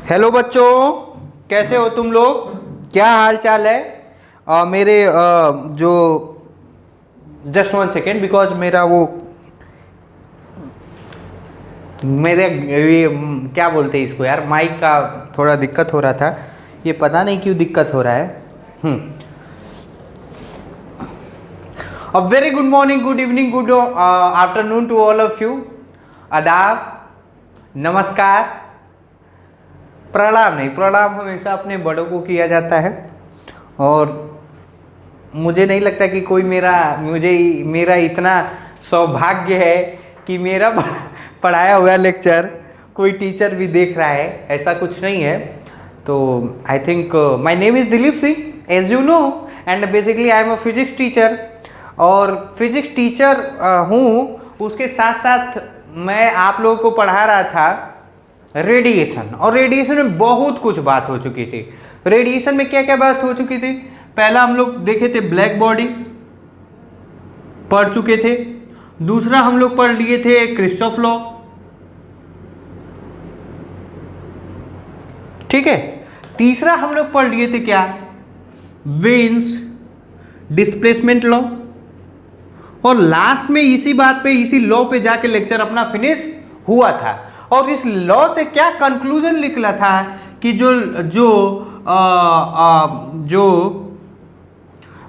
Hello बच्चों, कैसे हो तुम लोग? क्या हाल चाल है? मेरे जो जस्ट 1 सेकेंड, बिकॉज मेरा वो मेरे ये क्या बोलते हैं इसको यार, माइक का थोड़ा दिक्कत हो रहा था। ये पता नहीं क्यों दिक्कत हो रहा है। A very good morning, good evening, good afternoon to all of you. आदाब, नमस्कार, प्रणाम नहीं, प्रणाम हमेशा अपने बड़ों को किया जाता है। और मुझे नहीं लगता कि कोई मेरा इतना सौभाग्य है कि मेरा पढ़ाया हुआ लेक्चर कोई टीचर भी देख रहा है, ऐसा कुछ नहीं है। तो I think my name is Dilip Singh, as you know, and basically I am a physics teacher. और फिजिक्स टीचर हूँ, उसके साथ साथ मैं आप लोगों को पढ़ा रहा था रेडिएशन। और रेडिएशन में बहुत कुछ बात हो चुकी थी। रेडिएशन में क्या क्या बात हो चुकी थी? पहला हम लोग देखे थे ब्लैक बॉडी, पढ़ चुके थे। दूसरा हम लोग पढ़ लिए थे क्रिस्टोफ लॉ, ठीक है। तीसरा हम लोग पढ़ लिए थे क्या? Veins displacement law. और लास्ट में इसी बात पे, इसी लॉ पे जाके लेक्चर अपना फिनिश हुआ था। और इस लॉ से क्या कंक्लूजन निकला था कि जो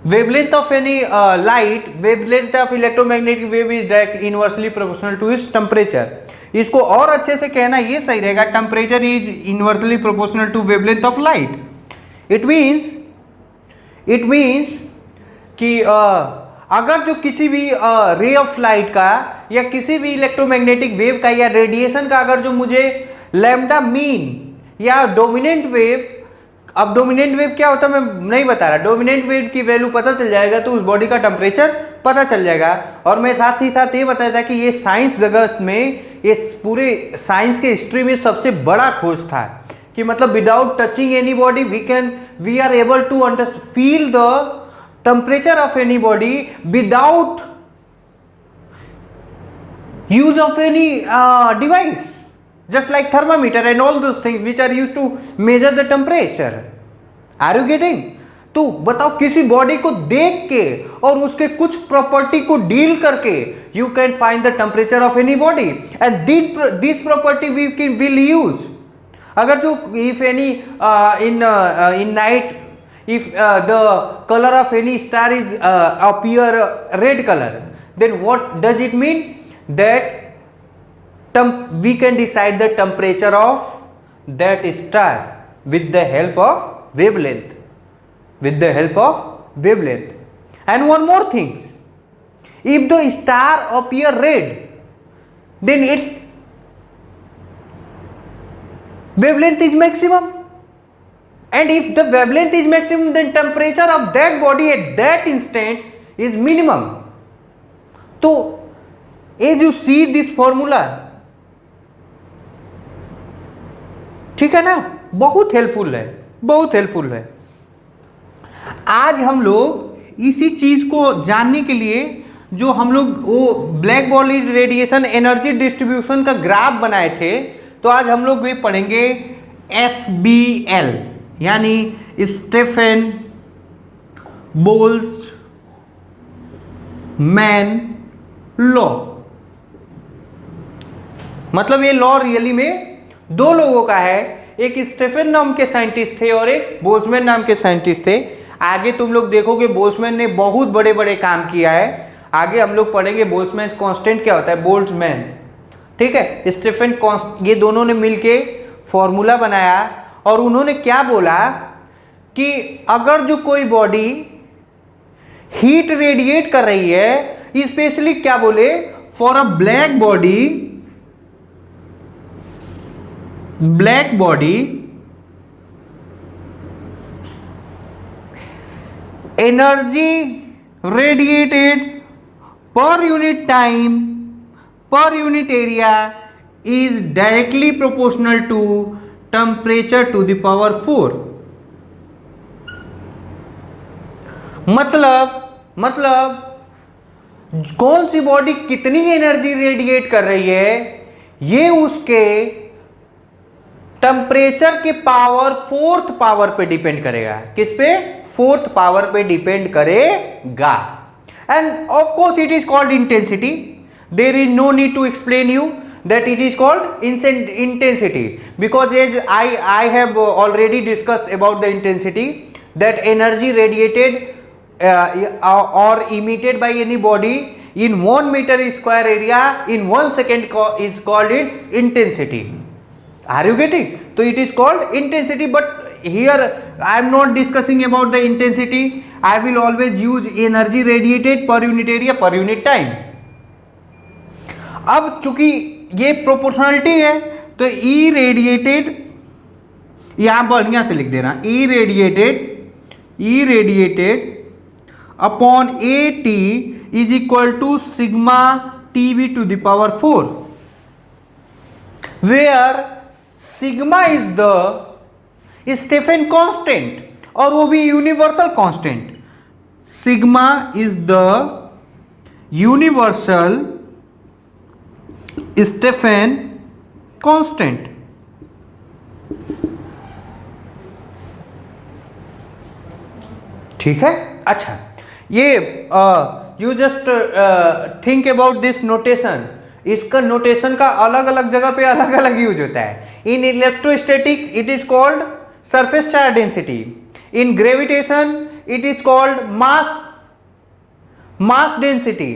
wavelength of any light, wavelength of electromagnetic wave is direct inversely proportional to its temperature. इसको और अच्छे से कहना ये सही रहेगा, temperature is inversely proportional to wavelength of light. It means कि अगर जो किसी भी रे ऑफ लाइट का या किसी भी इलेक्ट्रोमैग्नेटिक वेव का या रेडिएशन का अगर जो मुझे लैम्डा मीन या डोमिनेंट वेव, अब डोमिनेंट वेव क्या होता है मैं नहीं बता रहा, डोमिनेंट वेव की वैल्यू पता चल जाएगा तो उस बॉडी का टेम्परेचर पता चल जाएगा। और मैं साथ ही साथ ये बताया था कि ये साइंस जगत में, ये पूरे साइंस के हिस्ट्री में सबसे बड़ा खोज था कि मतलब without touching any body we are able to feel the temperature of any body without use of any device, just like thermometer and all those things which are used to measure the temperature. Are you getting? तो बताओ, किसी body को देख के और उसके कुछ property को डील करके you can find the temperature of any body, and this property we will use. अगर जो if any in night, if the color of any star is appear red color, then what does it mean? That we can decide the temperature of that star with the help of wavelength, and one more thing, if the star appear red, then its wavelength is maximum. And if the wavelength is maximum, then temperature of that body at that instant is minimum. So as you see this formula, ठीक है ना, बहुत helpful है, बहुत helpful है। आज हम लोग इसी चीज को जानने के लिए जो हम लोग वो black body radiation energy distribution का ग्राफ बनाए थे, तो आज हम लोग भी पढ़ेंगे SBL, यानी स्टेफन बोल्ट्जमैन लॉ। मतलब ये लॉ रियली में दो लोगों का है, एक स्टेफन नाम के साइंटिस्ट थे और एक बोल्ट्जमैन नाम के साइंटिस्ट थे। आगे तुम लोग देखोगे बोल्ट्जमैन ने बहुत बड़े बड़े काम किया है। आगे हम लोग पढ़ेंगे बोल्ट्जमैन कांस्टेंट क्या होता है, बोल्ट्जमैन, ठीक है। स्टेफन ये दोनों ने मिलके फॉर्मूला बनाया और उन्होंने क्या बोला कि अगर जो कोई बॉडी हीट रेडिएट कर रही है, स्पेशली क्या बोले, for a black body energy radiated per unit time per unit area is directly proportional to temperature to the power 4। मतलब कौन सी बॉडी कितनी एनर्जी रेडिएट कर रही है, ये उसके टेम्परेचर के पावर फोर्थ पावर पे डिपेंड करेगा। किस पे? फोर्थ पावर पे डिपेंड करेगा। And of course it is called intensity. There is no need to explain you that it is called intensity, because as I have already discussed about the intensity, that energy radiated or emitted by any body in 1 meter square area in 1 second is called its intensity. Are you getting? So it is called intensity, but here I am not discussing about the intensity. I will always use energy radiated per unit area per unit time. अब चूंकि ये proportionality है तो ई radiated, यहां बढ़िया से लिख देना, E radiated upon A T is equal to sigma T V to the power 4, where sigma is the Stefan constant और वो भी universal constant. Sigma is the universal Stefan constant. ठीक है। अच्छा, ये you just think about this notation. इसका notation का अलग अलग जगह पे अलग अलग यूज होता है। इन electrostatic it is called surface charge density, in gravitation it is called mass density.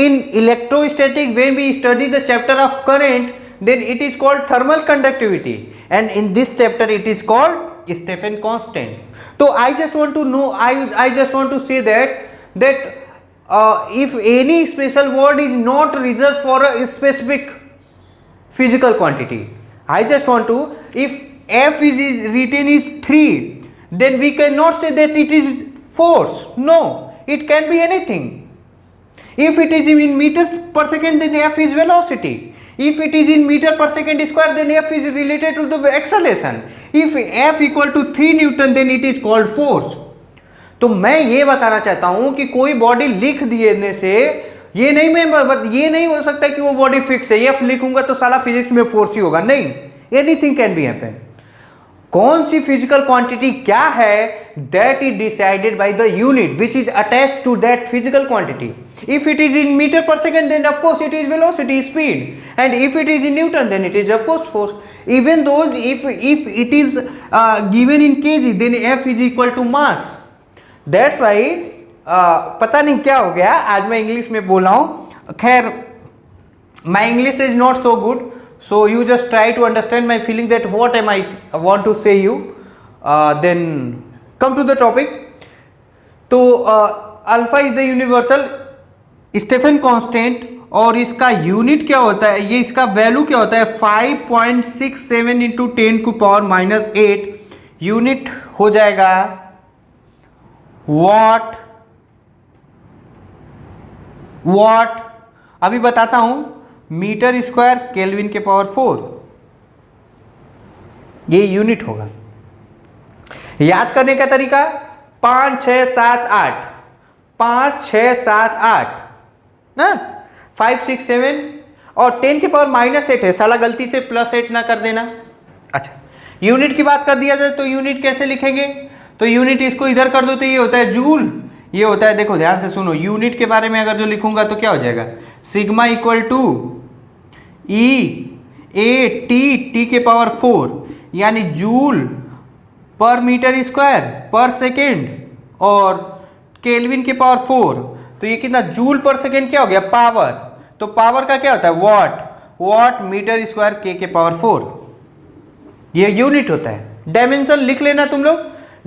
In electrostatic, when we study the chapter of current, then it is called thermal conductivity, and in this chapter it is called Stephen constant. So I just want to know, I just want to say that if any special word is not reserved for a specific physical quantity, I just want to, if F is written is 3, then we cannot say that it is force. No, it can be anything. If it is in meters per second, then F is velocity. If it is in meter per second square, then F is related to the acceleration. If F equal to 3 Newton, then it is called force. तो मैं ये बताना चाहता हूं कि कोई body लिख देने से ये नहीं हो सकता कि वो बॉडी फिक्स है, F लिखूंगा तो साला फिजिक्स में फोर्स ही होगा। नहीं, एनीथिंग कैन बी हैपन। कौन सी फिजिकल क्वांटिटी क्या है, that is decided by the unit which is attached to that physical quantity. If it is in metre per second, then of course it is velocity, speed, and if it is in newton, then it is of course force. Even though if it is given in KG, then F is equal to mass. That's why पता नहीं क्या हो गया, आज मैं English में बोला हूं। खैर, my English is not so good, so you just try to understand my feeling that what am I want to say you. Then come to the topic. तो alpha is the universal Stefan constant, और इसका unit क्या होता है, ये इसका value क्या होता है, 5.67 इंटू 10 की पावर -8 यूनिट हो जाएगा वॉट। अभी बताता हूं, मीटर स्क्वायर केल्विन के पावर 4, ये यूनिट होगा। याद करने का तरीका 5 6 7 8 5 6 7 8 ना, 5 6 7 और 10 के पावर -8 है, साला गलती से +8 ना कर देना। अच्छा, यूनिट की बात कर दिया जाए तो यूनिट कैसे लिखेंगे, तो यूनिट इसको इधर कर दो तो ये होता है जूल, ये होता है, देखो ध्यान से सुनो, यूनिट के बारे में अगर जो लिखूंगा तो क्या हो जाएगा, सिग्मा इक्वल टू टी के पावर 4, यानी जूल पर मीटर स्क्वायर पर सेकेंड, और केल्विन के पावर 4, तो ये कितना जूल पर सेकेंड क्या हो गया, पावर। तो पावर का क्या होता है, वॉट मीटर स्क्वायर के पावर 4, ये यूनिट होता है। डायमेंशन लिख लेना तुम लोग।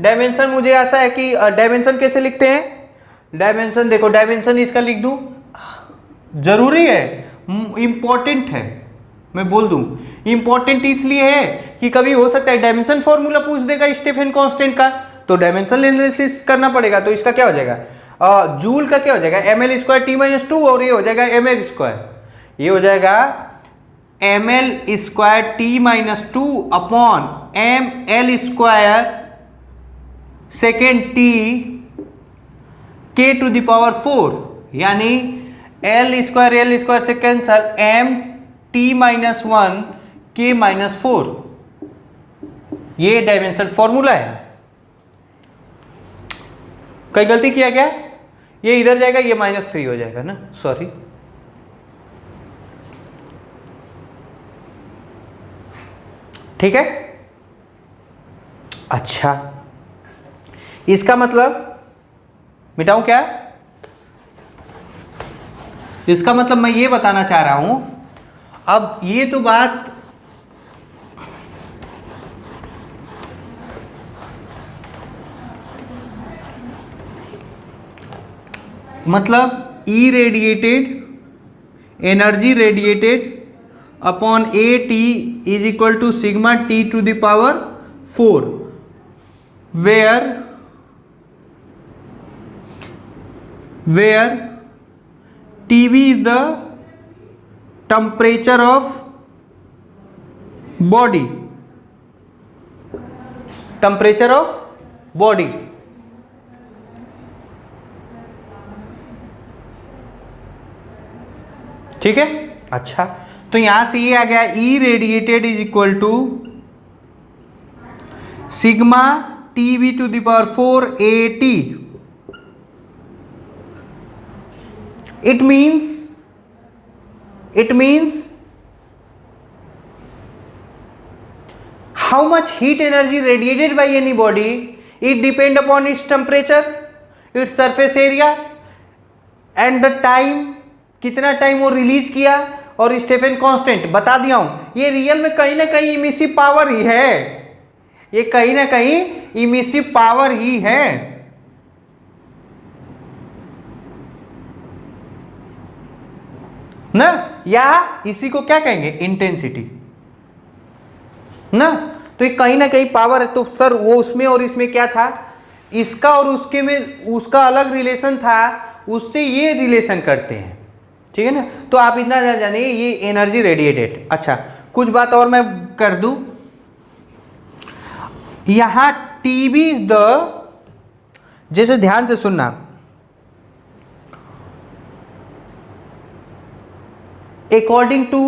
डायमेंशन मुझे ऐसा है कि डायमेंशन कैसे लिखते हैं, डायमेंशन देखो, डायमेंशन इसका लिख दूं, जरूरी है, इंपॉर्टेंट है, मैं बोल दूं इंपॉर्टेंट इसलिए है कि कभी हो सकता है डायमेंशन फॉर्मूला पूछ देगा स्टीफन कांस्टेंट का, तो डायमेंशन एनालिसिस करना पड़ेगा। तो इसका क्या हो जाएगा, जूल का क्या हो जाएगा, ml स्क्वायर t-2, और ये हो जाएगा ml स्क्वायर, ये हो जाएगा ml square t-2 upon ml square second t k to the power 4, यानी एल स्क्वायर से कैंसर, m t-1 K-4, ये डायमेंशन फॉर्मूला है। कहीं गलती किया क्या? ये इधर जाएगा, ये -3 हो जाएगा ना, सॉरी। ठीक है, अच्छा, इसका मतलब मिटाऊं क्या? इसका मतलब मैं ये बताना चाह रहा हूं, अब ये तो बात मतलब E radiated energy radiated upon A T is equal to sigma T to the power 4, where TB is the temperature of body, temperature of body। ठीक है, अच्छा, तो यहां से ये आ गया E radiated is equal to sigma TB to the power 4 AT। It means how much heat energy radiated by any body, it depend upon its temperature, its surface area and the time, कितना time वो release किया, और Stephen constant बता दिया हूं। ये real में कहीं ना कहीं इमिसिव पावर ही है, ये कहीं ना कहीं इमिसिव पावर ही है ना, या इसी को क्या कहेंगे, इंटेंसिटी ना। तो ये कहीं ना कहीं पावर है। तो सर वो उसमें और इसमें क्या था, इसका और उसके में उसका अलग रिलेशन था, उससे ये रिलेशन करते हैं, ठीक है ना। तो आप इतना जानिए ये एनर्जी रेडिएटेड। अच्छा, कुछ बात और मैं कर दूं, यहां टीबी इज द, जैसे ध्यान से सुनना, according to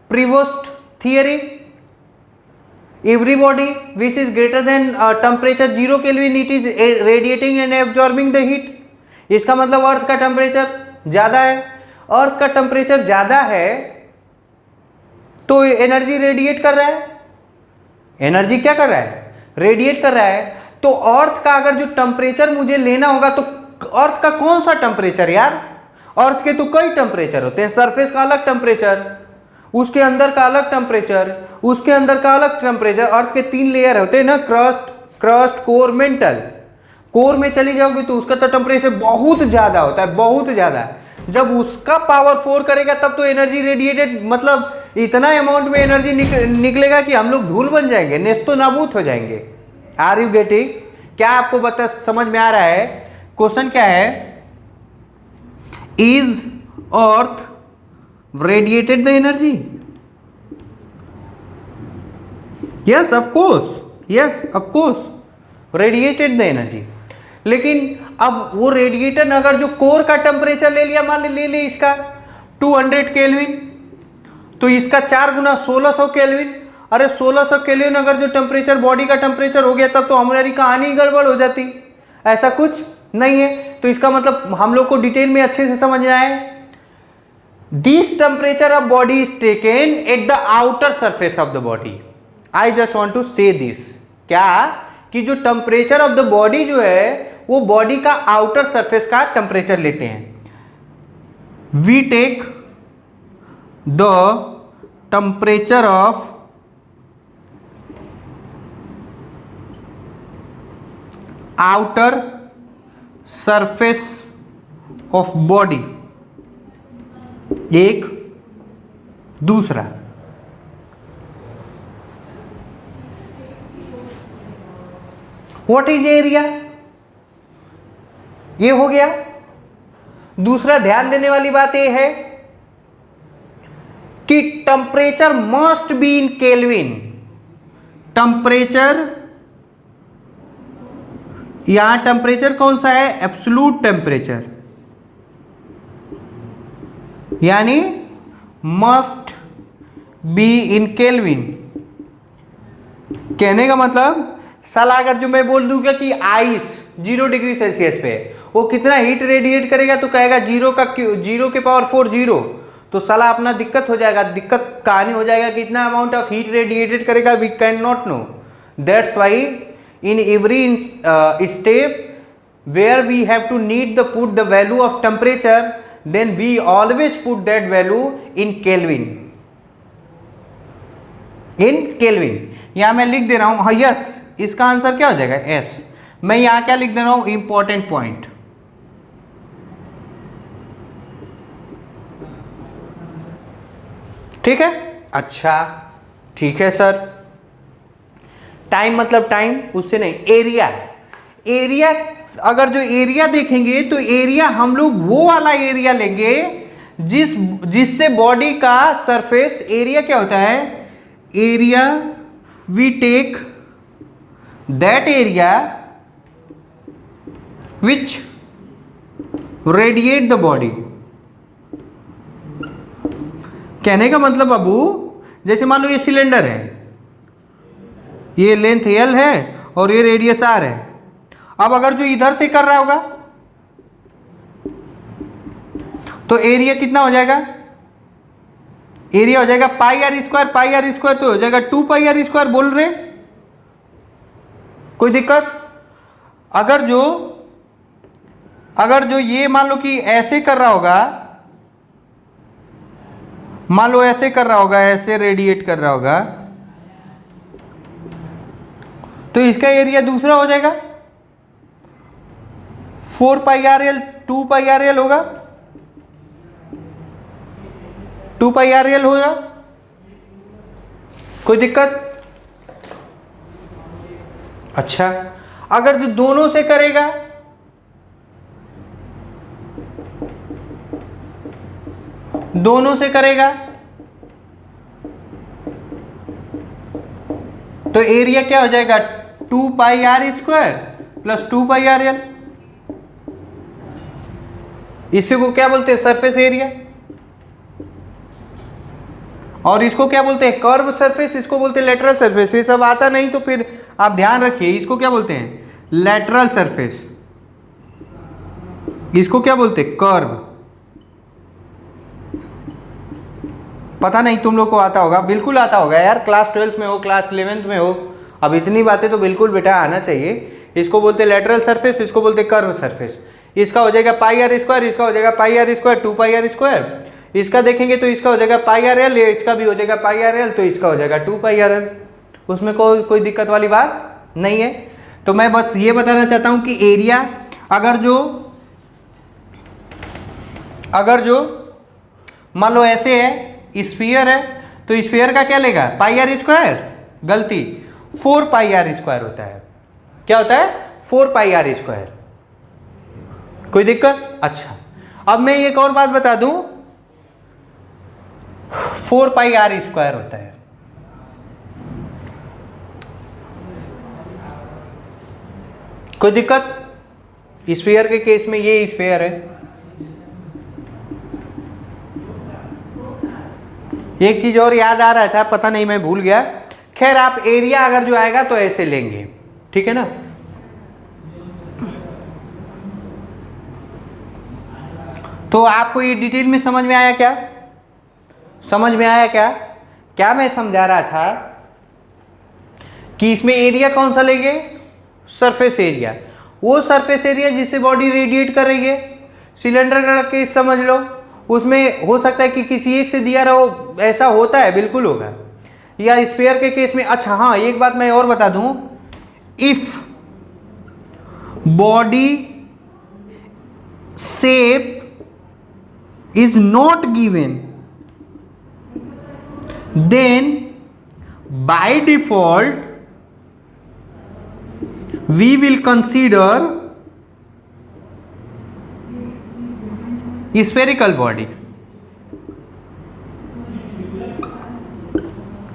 Prevost theory, every body which is greater than temperature 0 Kelvin, it is radiating and absorbing the heat। इसका मतलब अर्थ का टेम्परेचर ज़्यादा है, अर्थ का टेम्परेचर ज़्यादा है तो एनर्जी रेडिएट कर रहा है, एनर्जी क्या कर रहा है, रेडिएट कर रहा है। तो अर्थ का अगर जो टेम्परेचर मुझे लेना होगा, तो अर्थ का कौन सा टेम्परेचर यार, अर्थ के तो कई टेम्परेचर होते हैं, सरफेस का अलग टेम्परेचर, उसके अंदर का अलग टेम्परेचर, उसके अंदर का अलग टेम्परेचर। अर्थ के 3 लेयर होते हैं ना, क्रस्ट कोर मेंटल। कोर में चली जाओगी तो उसका तो टेम्परेचर बहुत ज्यादा होता है, बहुत ज्यादा। जब उसका पावर 4 करेगा तब तो एनर्जी रेडिएटेड, मतलब इतना अमाउंट में एनर्जी निकलेगा कि हम लोग धूल बन जाएंगे, नेस्तो नाबूद हो जाएंगे। Are you getting? क्या आपको बता समझ में आ रहा है? क्वेश्चन क्या है, is earth radiated the energy? Yes, of course radiated the energy। लेकिन अब वो रेडिएटर अगर जो कोर का टेम्परेचर ले लिया, मान ले इसका 200 केल्विन, तो इसका 4 गुना 1600 केल्विन। अरे 1600 केल्विन अगर जो टेम्परेचर बॉडी का टेम्परेचर हो गया, तब तो हमारी कहानी गड़बड़ हो जाती। ऐसा कुछ नहीं है। तो इसका मतलब हम लोग को डिटेल में अच्छे से समझना है, this temperature of body is taken at the outer surface of the body. I just want to say this, क्या कि जो टेम्परेचर ऑफ द बॉडी जो है वो बॉडी का आउटर सरफेस का टेम्परेचर लेते हैं। We take the temperature of outer surface of body, एक। दूसरा, व्हाट इज एरिया, ये हो गया। दूसरा ध्यान देने वाली बात यह है कि temperature must be in kelvin. Temperature, यहां टेम्परेचर कौन सा है, एब्सोल्यूट टेम्परेचर, यानी मस्ट बी इन केल्विन। कहने का मतलब साला अगर जो मैं बोल दूंगा कि आइस 0 डिग्री सेल्सियस पे वो कितना हीट रेडिएट करेगा तो कहेगा 0 के पावर 4 जीरो, तो साला अपना दिक्कत हो जाएगा, दिक्कत कहानी हो जाएगा कि इतना अमाउंट ऑफ हीट रेडिएटेड करेगा, we can not know. That's why in every step where we have to need the put the value of temperature, then we always put that value in Kelvin, in Kelvin। यहां मैं लिख दे रहा हूं, हाँ yes, इसका answer क्या हो जाएगा एस। मैं यहां क्या लिख दे रहा हूं, इंपॉर्टेंट पॉइंट। ठीक है, अच्छा ठीक है सर। टाइम मतलब टाइम, उससे नहीं, एरिया। एरिया अगर जो एरिया देखेंगे तो एरिया हम लोग वो वाला एरिया लेंगे जिससे बॉडी का सरफेस एरिया क्या होता है, area we take that area which radiate the body. कहने का मतलब बाबू, जैसे मान लो ये सिलेंडर है, ये लेंथ एल है और ये रेडियस आर है। अब अगर जो इधर से कर रहा होगा तो एरिया कितना हो जाएगा, एरिया हो जाएगा pi r square. Pi r square तो हो जाएगा 2 पाई आर स्क्वायर। बोल रहे कोई दिक्कत? अगर जो ये मान लो कि ऐसे कर रहा होगा, मान लो ऐसे कर रहा होगा, ऐसे रेडिएट कर रहा होगा, तो इसका एरिया दूसरा हो जाएगा 4 पाई r L, 2 pi r L होगा, 2 पाई आर एल होगा। कोई दिक्कत? अच्छा, अगर जो दोनों से करेगा, दोनों से करेगा तो एरिया क्या हो जाएगा, 2 pi r square plus 2 pi r l. इसी को क्या बोलते हैं, सरफेस एरिया। और इसको क्या बोलते हैं, कर्व सरफेस, इसको बोलते हैं लेटरल सरफेस। ये सब आता नहीं तो फिर आप ध्यान रखिए, इसको क्या बोलते हैं, लेटरल सरफेस। इसको क्या बोलते हैं, कर्व। पता नहीं तुम लोग को आता होगा, बिल्कुल आता होगा यार, क्लास 12th में हो, क्लास 11th में हो, अब इतनी बातें तो बिल्कुल बेटा आना चाहिए। इसको बोलते हैं लेटरल सरफेस, इसको बोलते हैं कर्व सरफेस। इसका हो जाएगा पाई आर स्क्वायर, इसका हो जाएगा pi r square, 2 pi r square. इसका देखेंगे तो इसका हो जाएगा पाई आर एल, इसका भी हो जाएगा पाई आर एल, तो इसका हो जाएगा 2 पाई आर एल। उसमें कोई दिक्कत वाली बात नहीं है। तो मैं बस ये बताना चाहता हूं कि एरिया अगर जो मान लो ऐसे है, स्फीयर है, तो स्फीयर का क्या लेगा, पाई आर स्क्वायर, गलती 4 पाई आर स्क्वायर होता है। क्या होता है, 4 पाई आर स्क्वायर। कोई दिक्कत? अच्छा, अब मैं एक और बात बता दूं, 4 पाई आर स्क्वायर होता है। कोई दिक्कत? स्फीयर के केस में ये स्फीयर है। एक चीज और याद आ रहा था, पता नहीं मैं भूल गया। खैर, आप एरिया अगर जो आएगा तो ऐसे लेंगे, ठीक है ना। तो आपको ये डिटेल में समझ में आया क्या? समझ में आया क्या? क्या मैं समझा रहा था कि इसमें एरिया कौन सा लेंगे, सरफेस एरिया। वो सरफेस एरिया जिससे बॉडी रेडिएट कर रही है। सिलेंडर का केस समझ लो, उसमें हो सकता है कि किसी एक से दिया रहो, ऐसा होता है, बिल्कुल होगा। या स्फीयर के केस में, अच्छा हाँ, एक बात मैं और बता दूं, if body shape is not given, then by default we will consider spherical body।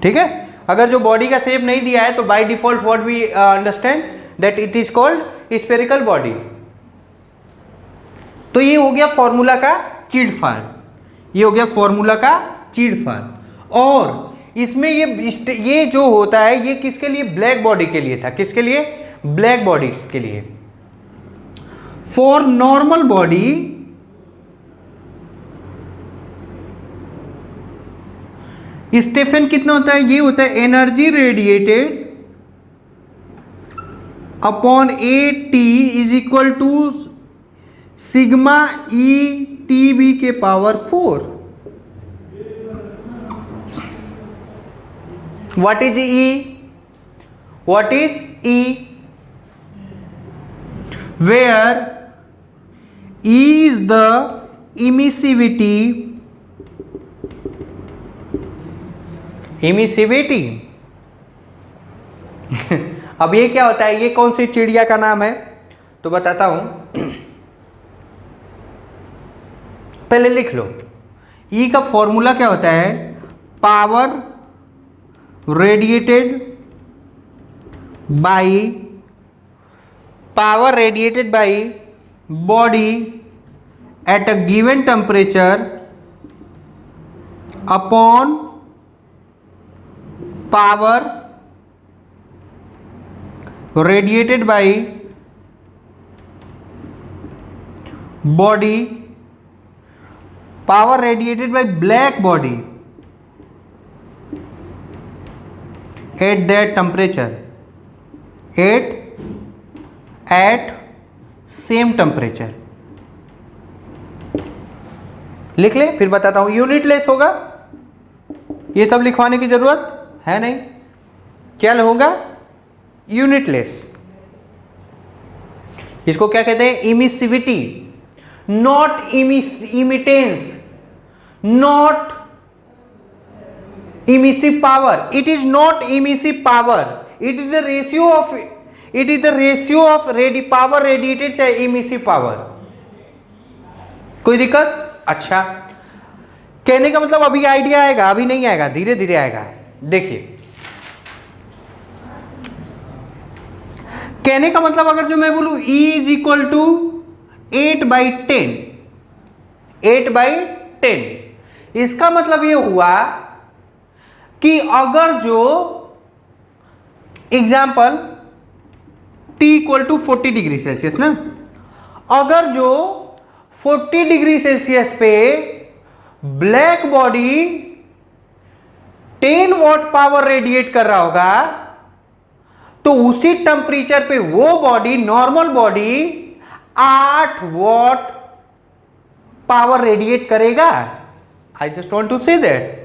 ठीक है, अगर जो बॉडी का शेप नहीं दिया है तो by default what we understand that it is called spherical body. तो ये हो गया फॉर्मूला का चीड़ फाड़, ये हो गया फॉर्मूला का चीड़ फाड़। और इसमें ये जो होता है ये किसके लिए, ब्लैक बॉडी के लिए था। किसके लिए, ब्लैक बॉडी के लिए। फॉर नॉर्मल बॉडी स्टेफन कितना होता है, ये होता है energy radiated upon A T is equal to sigma E T B के power 4। What is E, what is E, where E is the emissivity, emissivity अब ये क्या होता है, ये कौन सी चिड़िया का नाम है तो बताता हूं, पहले लिख लो। ई का फॉर्मूला क्या होता है, power radiated by body at a given temperature upon power radiated by body, power radiated by black body at that temperature, at same temperature. लिख ले, फिर बताता हूं। यूनिटलेस होगा, ये सब लिखवाने की जरूरत है नहीं। क्या होगा, यूनिटलेस। इसको क्या कहते हैं, emissivity, not immittance, not emissive power. It is not emissive power, it is the ratio of, it is the ratio of power radiated चाहे इमिसिव पावर। कोई दिक्कत? अच्छा, कहने का मतलब अभी आइडिया आएगा, अभी नहीं आएगा, धीरे धीरे आएगा। देखिए, कहने का मतलब अगर जो मैं बोलूं E इज इक्वल टू 8/10, 8/10, इसका मतलब ये हुआ कि अगर जो example T equal to 40 degree Celsius ना, अगर जो 40 डिग्री सेल्सियस पे black body 10 watt power radiate कर रहा होगा, तो उसी टेम्परेचर पे वो body, normal body 8 watt power radiate करेगा। I just want to say that.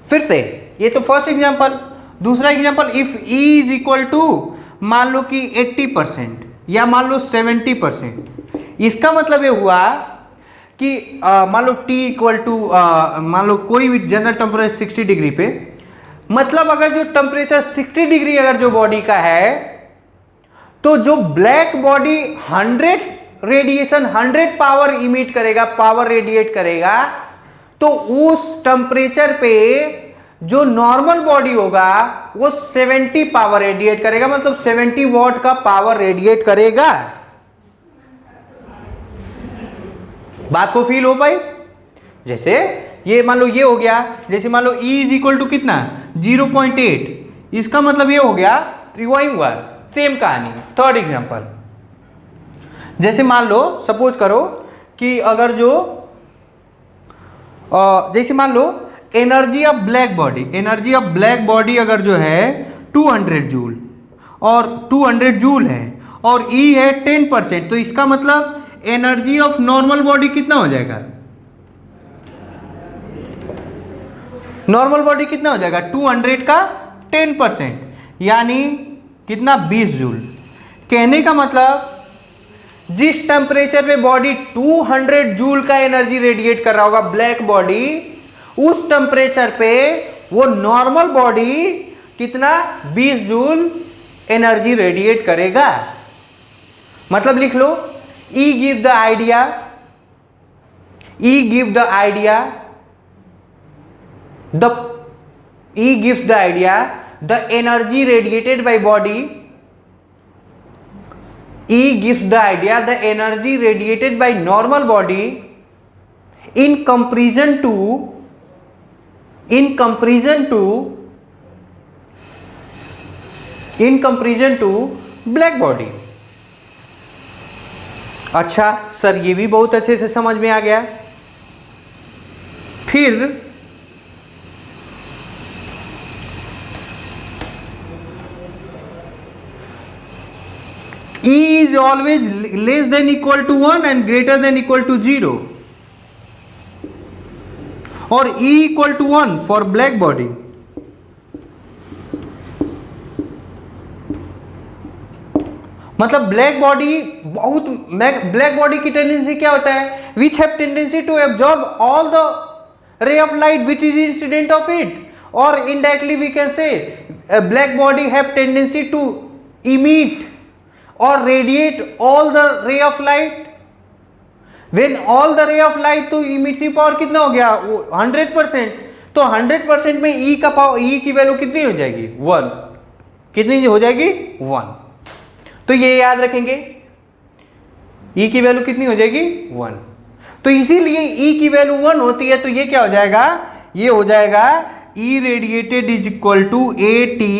फिर से, ये तो फर्स्ट एग्जांपल। दूसरा example, if E is equal to मान लो कि 80% या मान लो 70%, इसका मतलब ये हुआ कि मान लो T इक्वल टू मान लो कोई भी जनरल टेम्परेचर 60 डिग्री पे, मतलब अगर जो टेम्परेचर 60 डिग्री अगर जो बॉडी का है, तो जो black body 100 radiation 100 power emit करेगा, पावर रेडिएट करेगा, तो उस टेम्परेचर पे जो नॉर्मल बॉडी होगा वो 70 पावर रेडिएट करेगा, मतलब 70 वॉट का पावर रेडिएट करेगा। बात को फील हो पाई? जैसे ये मान लो ये हो गया, जैसे मान लो E इज इक्वल टू कितना 0.8, इसका मतलब ये हो गया, वही हुआ, सेम कहानी। थर्ड एग्जांपल, जैसे मान लो सपोज करो कि अगर जो जैसे मान low energy of black body, energy of black body अगर जो है 200 जूल और 200 जूल है और E है 10%, तो इसका मतलब एनर्जी ऑफ नॉर्मल बॉडी कितना हो जाएगा, नॉर्मल बॉडी कितना हो जाएगा 200 का 10%, यानी कितना 20 जूल। कहने का मतलब जिस टेम्परेचर पे बॉडी 200 जूल का एनर्जी रेडिएट कर रहा होगा ब्लैक बॉडी, उस टेम्परेचर पे वो नॉर्मल बॉडी कितना 20 जूल एनर्जी रेडिएट करेगा। मतलब लिख लो, E give the idea, E give the idea, the E gives the idea, the energy radiated by body, E gives the idea, the energy radiated by normal body in comparison to in comparison to black body. अच्छा sir, ये भी बहुत अच्छे से समझ में आ गया। फिर E is always less than equal to 1 and greater than equal to 0, और E equal to 1 for black body। मतलब ब्लैक बॉडी की टेंडेंसी क्या होता है? Which have tendency to absorb all the ray of light which is incident of it, और indirectly we can say black body have tendency to emit और radiate all the ray of light. When all the ray of light, तो emissive power कितना हो गया? 100%। तो 100% में ई का power, ई की वैल्यू कितनी हो जाएगी? 1। कितनी हो जाएगी? 1। तो ये याद रखेंगे, ई की वैल्यू कितनी हो जाएगी? 1। तो इसीलिए ई की वैल्यू 1 होती है, तो ये क्या हो जाएगा? ये हो जाएगा E radiated is equal to A T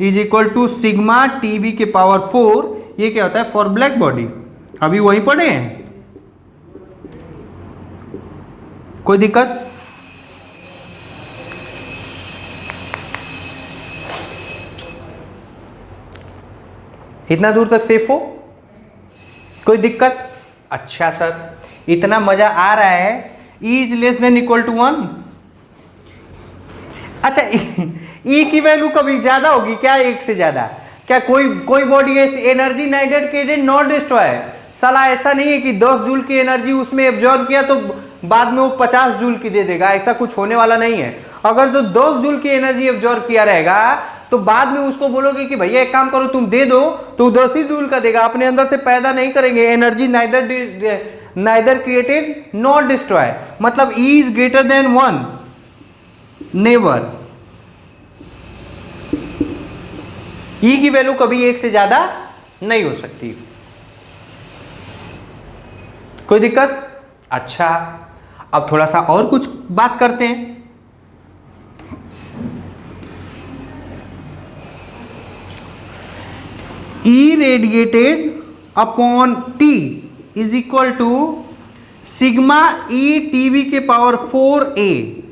is equal to sigma T B के पावर 4। ये क्या होता है? For black body. अभी वहीं पढ़े हैं, कोई दिक्कत? इतना दूर तक सेफ हो? कोई दिक्कत? अच्छा सर, इतना मजा आ रहा है। E is less than equal to 1। अच्छा, E की वैल्यू कभी ज्यादा होगी क्या? एक से ज्यादा? क्या कोई बॉडी ऐसी एनर्जी नाइडर के नॉट डिस्ट्रॉय? साला ऐसा नहीं है कि 10 जूल की एनर्जी उसमें एब्जॉर्ब किया तो बाद में वो 50 जूल की दे देगा। ऐसा कुछ होने वाला नहीं है। अगर जो 10 जूल की एनर्जी एब्जॉर्ब किया रहेगा तो बाद में उसको बोलोगे कि भैया एक काम करो, तुम दे दो, तो 10 ही जूल का देगा। अपने अंदर से पैदा नहीं करेंगे। Energy neither created not destroy. मतलब E is greater than 1, never. E की वैल्यू कभी एक से ज्यादा नहीं हो सकती। कोई दिक्कत? अच्छा, अब थोड़ा सा और कुछ बात करते हैं। E radiated upon T is equal to sigma E TV के पावर 4a,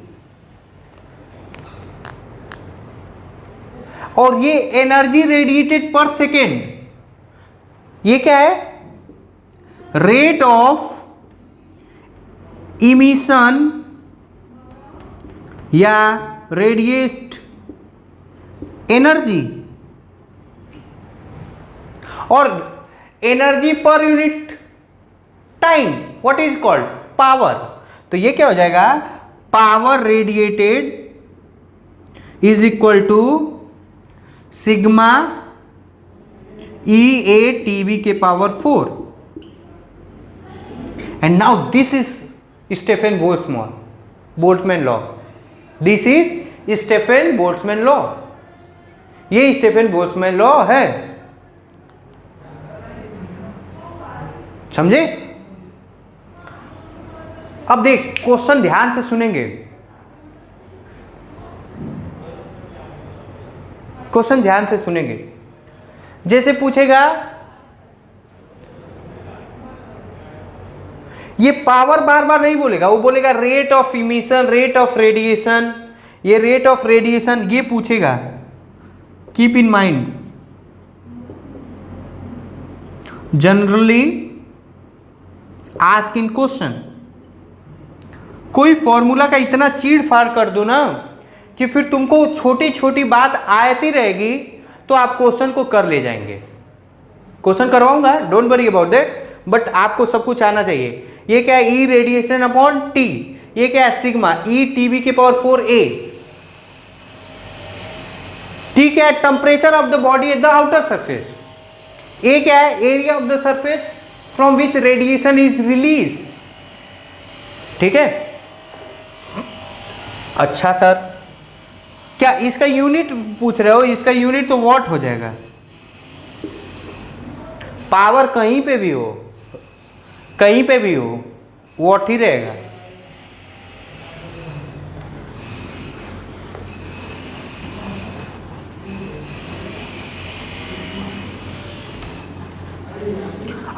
और ये एनर्जी रेडिएटेड पर सेकेंड, ये क्या है? रेट ऑफ इमिशन या रेडिएट एनर्जी, और energy per unit time what is called power. तो ये क्या हो जाएगा? Power radiated is equal to sigma E A TV के power 4। And now this is Stefan Boltzmann law. This is Stefan Boltzmann law. ये Stefan Boltzmann law है, समझे? अब देख, क्वेश्चन ध्यान से सुनेंगे। क्वेश्चन ध्यान से सुनेंगे। जैसे पूछेगा, ये पावर बार बार नहीं बोलेगा, वो बोलेगा rate of emission, rate of radiation. ये रेट ऑफ रेडिएशन ये पूछेगा। Keep in mind, generally ask in question. कोई फॉर्मूला का इतना चीड़ फाड़ कर दो ना कि फिर तुमको छोटी छोटी बात आती रहेगी, तो आप क्वेश्चन को कर ले जाएंगे। क्वेश्चन करवाऊंगा, don't worry about that, but आपको सब कुछ आना चाहिए। ये क्या है? E radiation upon T. ये क्या है? सिग्मा ई टीवी के पावर 4a। टी क्या है? Temperature of the body at the outer surface. A क्या है? Area of the surface from which radiation is release. ठीक है? अच्छा सर, क्या इसका यूनिट पूछ रहे हो? इसका यूनिट तो वॉट हो जाएगा। पावर कहीं पे भी हो, कहीं पे भी हो, वॉट ही रहेगा।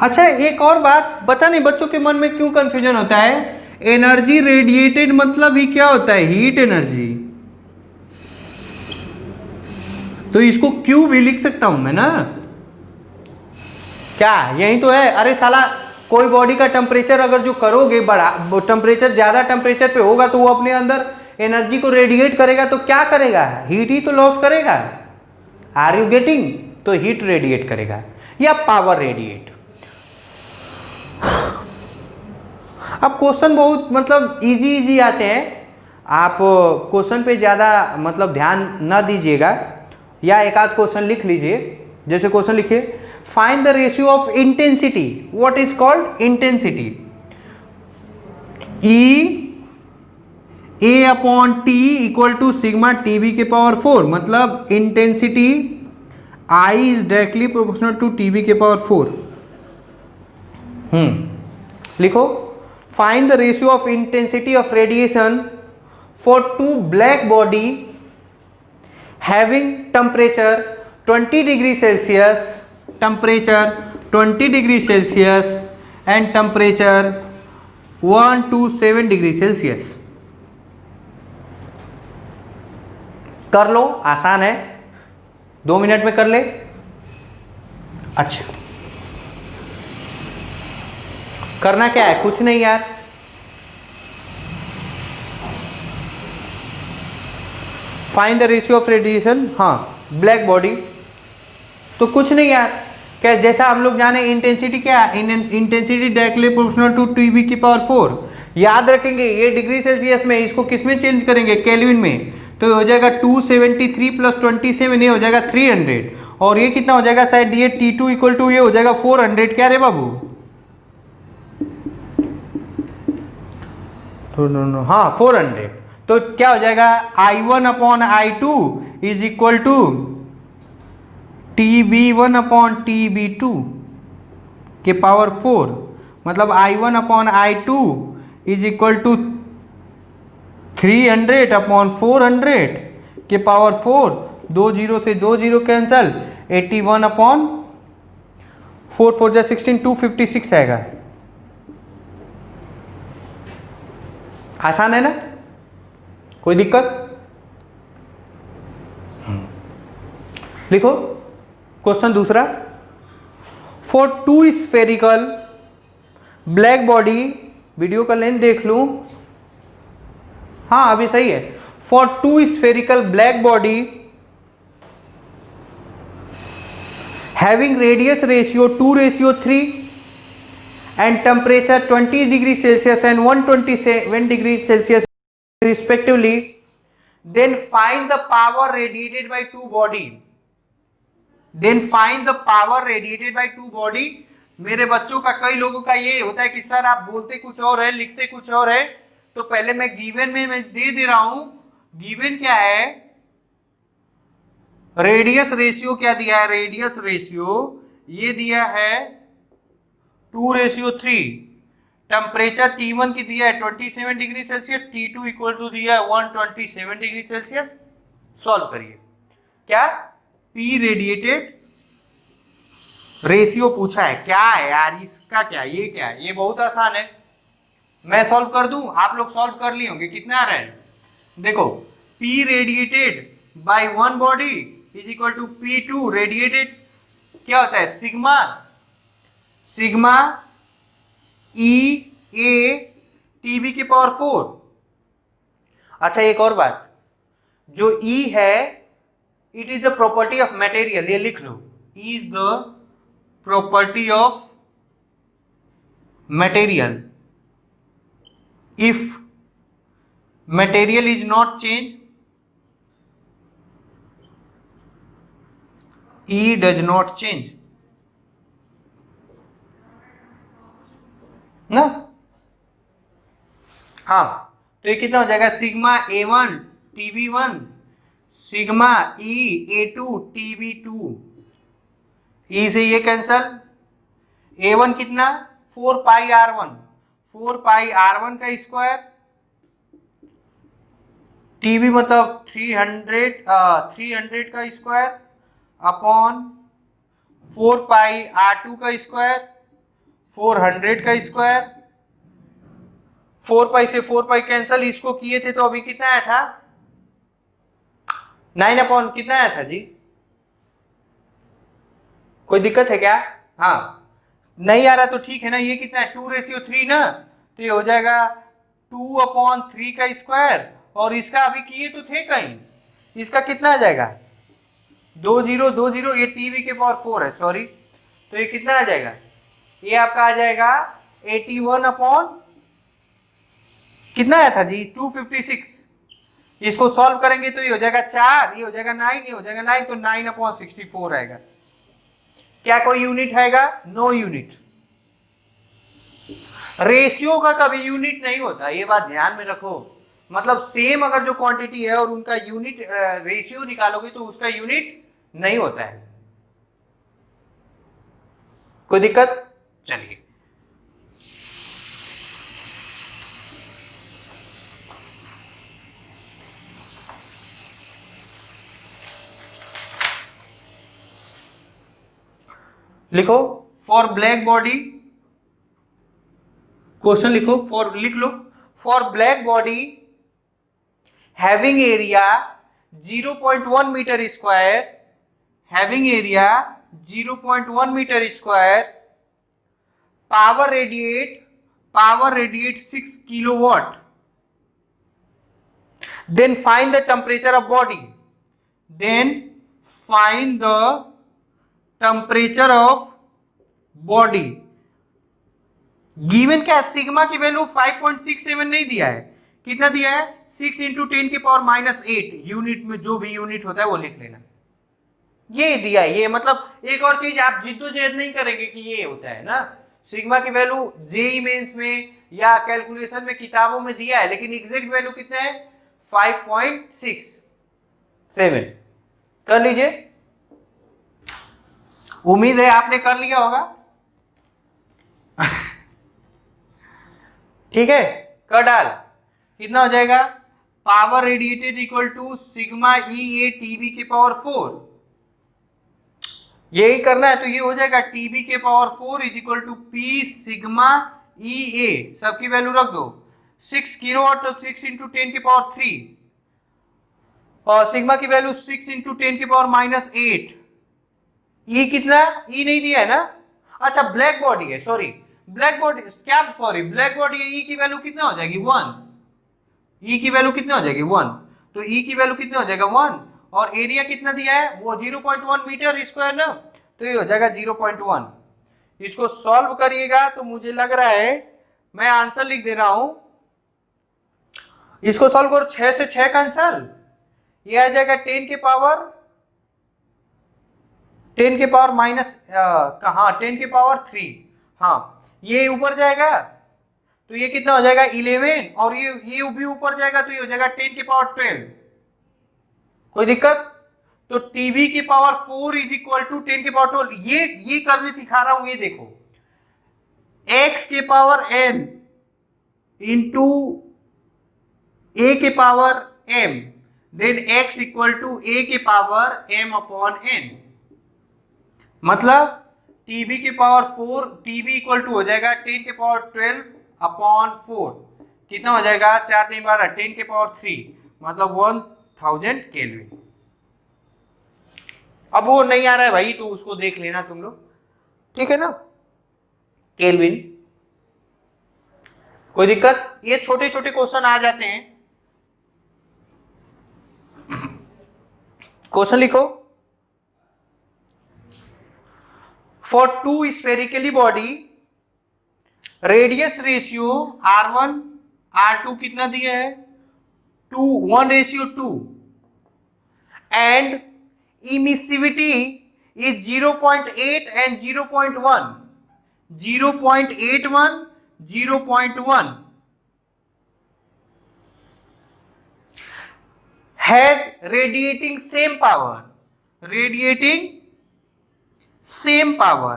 अच्छा एक और बात, पता नहीं बच्चों के मन में क्यों कंफ्यूजन होता है, एनर्जी रेडिएटेड मतलब ही क्या होता है, हीट एनर्जी। तो इसको क्यू भी लिख सकता हूं मैं ना, क्या यही तो है। अरे साला कोई बॉडी का टेम्परेचर अगर जो करोगे बड़ा, टेम्परेचर ज्यादा टेम्परेचर पे होगा तो वो अपने अंदर एनर्जी को रेडिएट करेगा, तो क्या करेगा, हीट ही तो लॉस करेगा। Are you getting? तो हीट रेडिएट करेगा या पावर रेडिएट। अब क्वेश्चन बहुत मतलब इजी इजी आते हैं, आप क्वेश्चन पे ज़्यादा मतलब ध्यान ना दीजिएगा, या एक आध क्वेश्चन लिख लीजिए। जैसे क्वेश्चन लिखिए, find the ratio of intensity, what is called intensity, E A upon T equal to sigma T B के पावर 4, मतलब intensity I is directly proportional to T B के पावर 4। लिखो, find the ratio of intensity of radiation for two black body having temperature 20 degree Celsius, temperature 20 degree Celsius and temperature 1 to 7 degree Celsius। कर लो, आसान है, 2 minute में कर ले। अच्छा करना क्या है, कुछ नहीं यार, find the ratio of radiation, हाँ ब्लैक बॉडी, तो कुछ नहीं यार, क्या जैसा हम लोग जाने इंटेंसिटी क्या है, intensity directly proportional to TB की पावर 4, याद रखेंगे ये डिग्री सेल्सियस में, इसको किस में चेंज करेंगे, केल्विन में, तो ये हो जाएगा 273 प्लस 27, ये हो जाएगा 300, और ये कितना हो जाएगा शायद ये T2 इक्वल टू ये हो जाएगा 400, क्या रे बाबू, तो नो हाँ 400, तो क्या हो जाएगा I1 upon I2 is equal to TB1 upon TB2 के पावर 4, मतलब I1 upon I2 is equal to 300 upon 400 के पावर 4, 2 जीरो से 2 जीरो कैंसल, 81 अपॉन 4 4 जा 16, 256 आएगा। आसान है ना, कोई दिक्कत? लिखो क्वेश्चन दूसरा, for two spherical black body, video का लेंथ देख लूं, हाँ अभी सही है, for two spherical black body having radius ratio 2:3 and temperature 20 degree Celsius and 127 degree Celsius respectively, then find the power radiated by two body, then find the power radiated by two body। मेरे बच्चों का कई लोगों का ये होता है कि सर आप बोलते कुछ और है लिखते कुछ और है, तो पहले मैं गिवन में मैं दे रहा हूं, गिवन क्या है, रेडियस रेशियो क्या दिया है, रेडियस रेशियो ये दिया है 2:3, टेम्परेचर T1 की दिया है 27 degree Celsius, T2 equal to दिया है 127 डिग्री सेल्सियस। सॉल्व करिए, क्या P रेडिएटेड रेशियो पूछा है, क्या है यार इसका, क्या ये क्या है, ये बहुत आसान है, मैं सॉल्व कर दूं, आप लोग सॉल्व कर लिए होंगे, कितना आ रहा है, देखो P radiated by one body is equal to P2 radiated, क्या होता है sigma, sigma E A TB की पावर 4। अच्छा एक और बात, जो E है it is the property of material, ये लिख लो, E is the property of material, if material is not change E does not change ना, हाँ तो ये कितना हो जाएगा, sigma A1 TB1 sigma E A2 TB2, E से ये कैंसल, A1 कितना 4 पाई R1, 4 पाई R1 का स्क्वायर, TB मतलब 300 का स्क्वायर अपॉन 4 पाई R2 का स्क्वायर 400 का स्क्वायर, 4 पाई से 4 पाई कैंसल, इसको किए थे तो अभी कितना आया था 9 अपॉन कितना आया था जी? कोई दिक्कत है क्या? हाँ नहीं आ रहा तो ठीक है ना, ये कितना है 2:3 ना, तो ये हो जाएगा 2/3 का स्क्वायर, और इसका अभी किए तो थे कहीं, इसका कितना आ जाएगा 2020, ये टीवी के पावर 4 है सॉरी, तो ये कितना आ जाएगा, ये आपका आ जाएगा 81 अपॉन कितना आया था जी 256, इसको सॉल्व करेंगे तो ये हो जाएगा 4, ये हो जाएगा 9, ये हो जाएगा 9, तो 9/64 आएगा। क्या कोई यूनिट आएगा? No unit. रेशियो का कभी यूनिट नहीं होता, ये बात ध्यान में रखो, मतलब सेम अगर जो क्वांटिटी है और उनका यूनिट रेशियो निकालोगे तो उसका यूनिट नहीं होता है। कोई दिक्कत? चलिए लिखो फॉर ब्लैक बॉडी, क्वेश्चन लिखो फॉर, लिख लो for black body having area 0.1 metre square, having area 0.1 metre square, power radiate 6 kilowatt, then find the temperature of body, then find the temperature of body। Given क्या, sigma की value 5.67 नहीं दिया है, कितना दिया है 6 इंटू 10⁻⁸ यूनिट में, जो भी यूनिट होता है वो लिख लेना, ये दिया है। ये मतलब एक और चीज आप जिद्दोजहद नहीं करेंगे कि ये होता है ना, सिग्मा की वैल्यू जेई मेंस में या कैलकुलेशन में किताबों में दिया है, लेकिन एग्जैक्ट वैल्यू कितना है 5.67। कर लीजिए, उम्मीद है आपने कर लिया होगा। ठीक है, कर डाल, कितना हो जाएगा power radiated equal to sigma E A TB के पावर 4, यही करना है तो ये हो जाएगा टीबी के power 4 is equal to P sigma E A, सबकी वैल्यू रख दो 6 किलोवाट, तो 6 इंटू 10 के पावर 3, और सिग्मा की वैल्यू 6 इंटू 10 के पावर -8, ई कितना, ई नहीं दिया है ना, अच्छा ब्लैक बॉडी है, सॉरी ब्लैक बॉडी क्या, सॉरी ब्लैक बॉडी है, ई की वैल्यू कितना हो जाएगी 1, ई की वैल्यू कितना हो जाएगी 1, तो ई की वैल्यू कितना हो जाएगा 1, और एरिया कितना दिया है वो 0.1 मीटर स्क्वायर ना, तो ये हो जाएगा 0.1। इसको सॉल्व करिएगा तो मुझे लग रहा है, मैं आंसर लिख दे रहा हूं, इसको सॉल्व करो 6 से 6 कैंसल, ये आ जाएगा 10 के पावर माइनस कहा 10 के पावर 3, हाँ ये ऊपर जाएगा तो ये कितना हो जाएगा 11, और ये भी ऊपर जाएगा तो ये हो जाएगा 10 के पावर 12। कोई दिक्कत? तो टीबी की पावर 4 इज इक्वल टू 10 के पावर 12, ये करने सिखा रहा हूं, ये देखो x के पावर n इंटू a के power m, then x equal to a के पावर m अपॉन n, मतलब टीबी के पावर 4, टीबी इक्वल टू हो जाएगा 10 के पावर 12 अपॉन 4, कितना हो जाएगा 4 3 12 10 के पावर 3, मतलब 1000 केल्विन। अब वो नहीं आ रहा है भाई तो उसको देख लेना तुम लोग, ठीक है ना, केल्विन। कोई दिक्कत? ये छोटे छोटे क्वेश्चन आ जाते हैं। क्वेश्चन लिखो, for two spherically body radius ratio R1 R2 कितना दिया है 1:2 and emissivity is 0.8 and 0.1, 0.81 0.1 has radiating same power,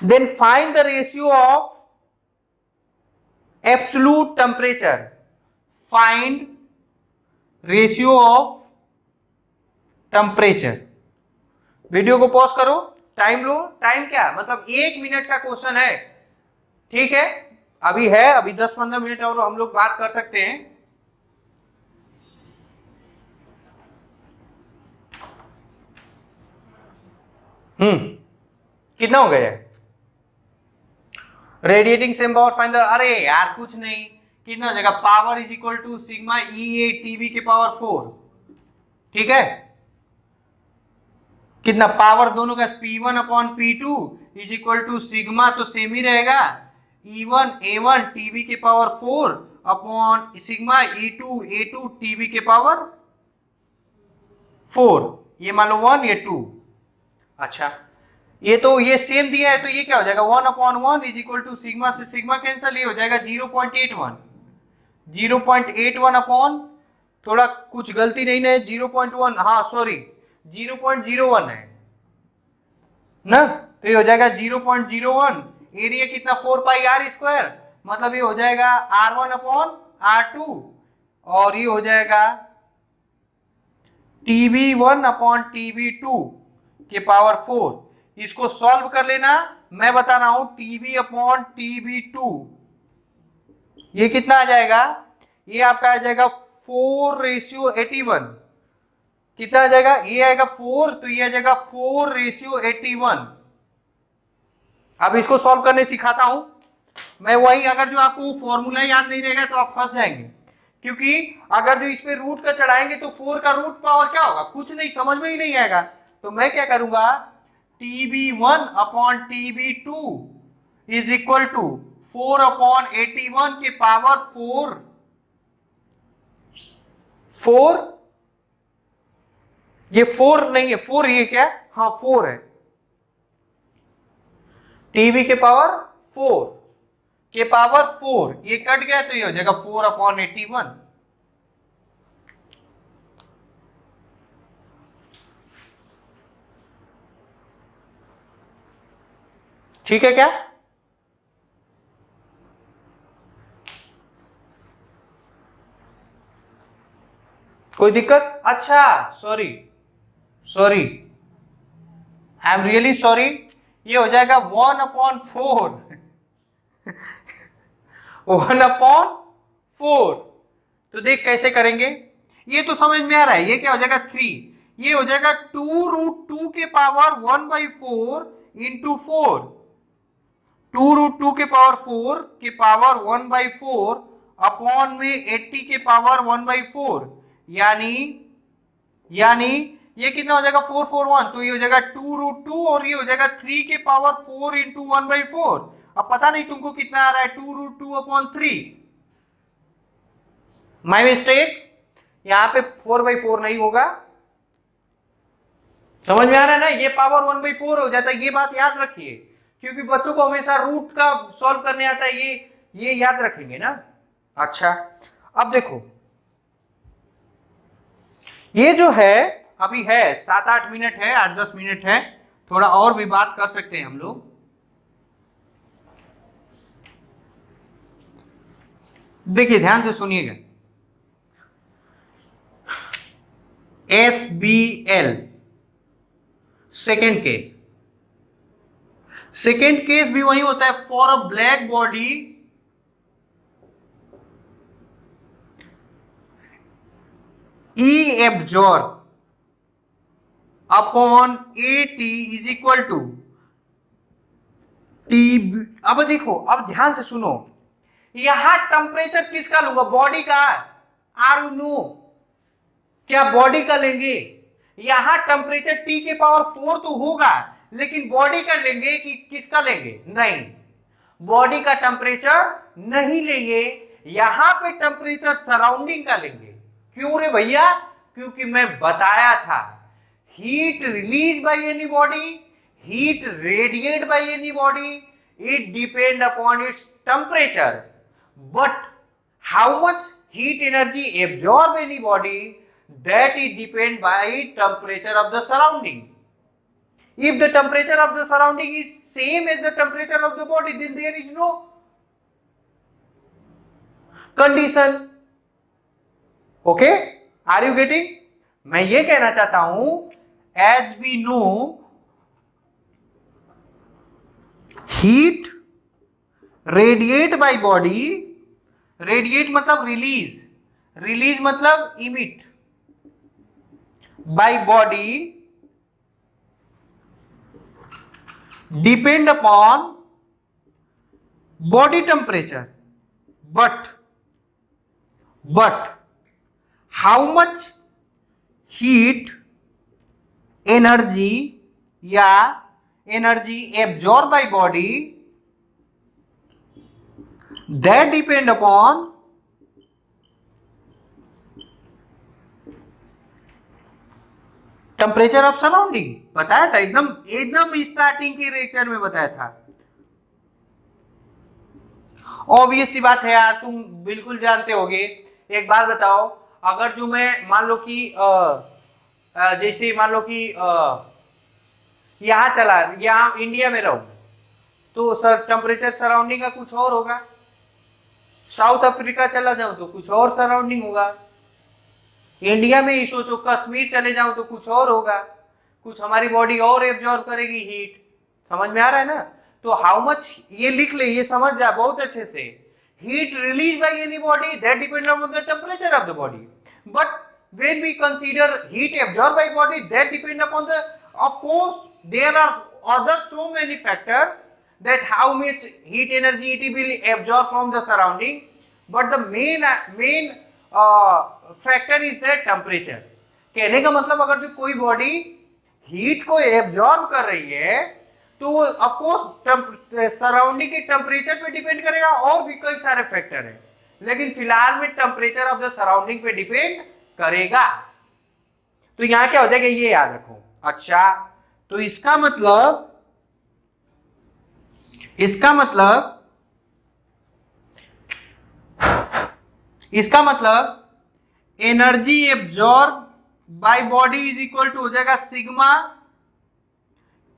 then find the ratio of absolute temperature, find ratio of temperature. Video को पॉज करो, time लो, time क्या मतलब 1 minute का question है, ठीक है, अभी है, अभी 10-15 मिनट और हम लोग बात कर सकते हैं। कितना हो गया? Radiating same power find the, अरे यार कुछ नहीं, कितना हो जाएगा, power is equal to sigma E A TB के पावर 4, ठीक है, कितना पावर दोनों का P1 अपॉन P2 is equal to sigma, तो सेम ही रहेगा, E1 A1 टीबी के power 4 upon sigma E2 A2 TB के पावर 4, ये मान लो 1 ये 2। अच्छा, ये तो ये सेम दिया है, तो ये क्या हो जाएगा 1 upon 1 is equal to sigma से सिग्मा कैंसल, ये हो जाएगा 0.81, 0.81 अपॉन, थोड़ा कुछ गलती नहीं है, 0.1, हाँ सॉरी 0.01 है ना, तो ये हो जाएगा 0.01, एरिया कितना 4 पाई आर स्क्वायर, मतलब ये हो जाएगा R1 अपॉन R2, और ये हो जाएगा TB1 अपॉन TB2 के पावर 4, इसको सॉल्व कर लेना, मैं बता रहा हूं TB अपॉन TB2 ये कितना आ जाएगा, ये आपका आ जाएगा 4:81, कितना आ जाएगा, ये आएगा 4, तो ये आ जाएगा 4:81। अब इसको सॉल्व करने सिखाता हूं मैं, वही, अगर जो आपको फॉर्मूला याद नहीं रहेगा तो आप फंस जाएंगे, क्योंकि अगर जो इसमें रूट का चढ़ाएंगे तो 4 का रूट पावर क्या होगा, कुछ नहीं, समझ में ही नहीं आएगा, तो मैं क्या करूंगा, TB1 upon TB2 is equal to 4 upon 81 के पावर 4, ये 4 नहीं है, 4 ये क्या, हाँ 4 है, टीबी के पावर 4 के पावर 4, ये कट गया तो ये हो जाएगा 4 अपॉन 81, ठीक है क्या, कोई दिक्कत? अच्छा sorry sorry, I am really sorry, ये हो जाएगा 1 अपॉन 4 1 अपॉन 4, तो देख कैसे करेंगे, ये तो समझ में आ रहा है, ये क्या हो जाएगा 3, ये हो जाएगा 2√2 के पावर 1/4 इंटू 4, 2√2 के पावर 4 के पावर 1/4 अपॉन में 80 के पावर 1/4, यानी ये कितना हो जाएगा 441, तो ये हो जाएगा 2√2 और ये हो जाएगा 3 के पावर 4 इंटू 1/4, अब पता नहीं तुमको कितना आ रहा है, 2√2 अपॉन 3, माई मिस्टेक, यहां पे 4/4 नहीं होगा, समझ में आ रहा है ना, ये पावर 1/4 हो जाता है, ये बात याद रखिए, क्योंकि बच्चों को हमेशा रूट का सॉल्व करने आता है, ये याद रखेंगे ना। अच्छा, अब देखो ये जो है अभी है 7-8 मिनट है, 8-10 मिनट है, थोड़ा और भी बात कर सकते हैं हम लोग। देखिए ध्यान से सुनिएगा, SBL सेकेंड केस भी वही होता है, for a black body E absorb upon AT is equal to T। अब देखो, अब ध्यान से सुनो, यहां टेम्परेचर किसका लूंगा, बॉडी का, आर यू नो, क्या बॉडी का लेंगे, यहां टेम्परेचर T के पावर 4 तो होगा, लेकिन बॉडी का लेंगे कि किसका लेंगे, नहीं, बॉडी का टेम्परेचर नहीं लेंगे, यहां पे टेम्परेचर सराउंडिंग का लेंगे, क्यों रे भैया, क्योंकि मैं बताया था, heat release by any body, heat radiate by any body, it depend upon its temperature, but how much heat energy absorb any body, that is depend by temperature of the surrounding. If the temperature of the surrounding is same as the temperature of the body, then there is no condition. Okay, are you getting? मैं ये कहना चाहता हूं, as we know heat radiate by body, radiate मतलब release, release मतलब emit by body depend upon body temperature, but how much heat energy या energy absorbed by body, that depend upon temperature of surrounding. बताया था एकदम एकदम starting के lecture में बताया था। ऑब्वियस सी बात है यार, तुम बिल्कुल जानते होगे। एक बात बताओ, अगर जो मैं मान लो कि जैसे मान लो कि यहाँ इंडिया में रहूं तो सर टेम्परेचर सराउंडिंग का कुछ और होगा, साउथ अफ्रीका चला जाऊं तो कुछ और सराउंडिंग होगा, इंडिया में ही सोचो कश्मीर चले जाऊं तो कुछ और होगा, कुछ हमारी बॉडी और एब्जॉर्ब करेगी हीट। समझ में आ रहा है ना? तो हाउ मच, ये लिख ले, ये समझ जा बहुत अच्छे से। Heat release by any body that depend on the temperature of the body, but when we consider heat absorbed by body that depend upon the, of course there are other so many factor that how much heat energy it will absorb from the surrounding, but the main factor is that temperature। कहने का मतलब अगर जो कोई body heat को absorb कर रही है तो ऑफ कोर्स सराउंडिंग के टेम्परेचर पे डिपेंड करेगा, और भी कई सारे फैक्टर है, लेकिन फिलहाल में टेम्परेचर ऑफ द सराउंडिंग पे डिपेंड करेगा। तो यहां क्या हो जाएगा ये याद रखो। अच्छा, तो इसका मतलब energy absorb by body is equal to हो जाएगा sigma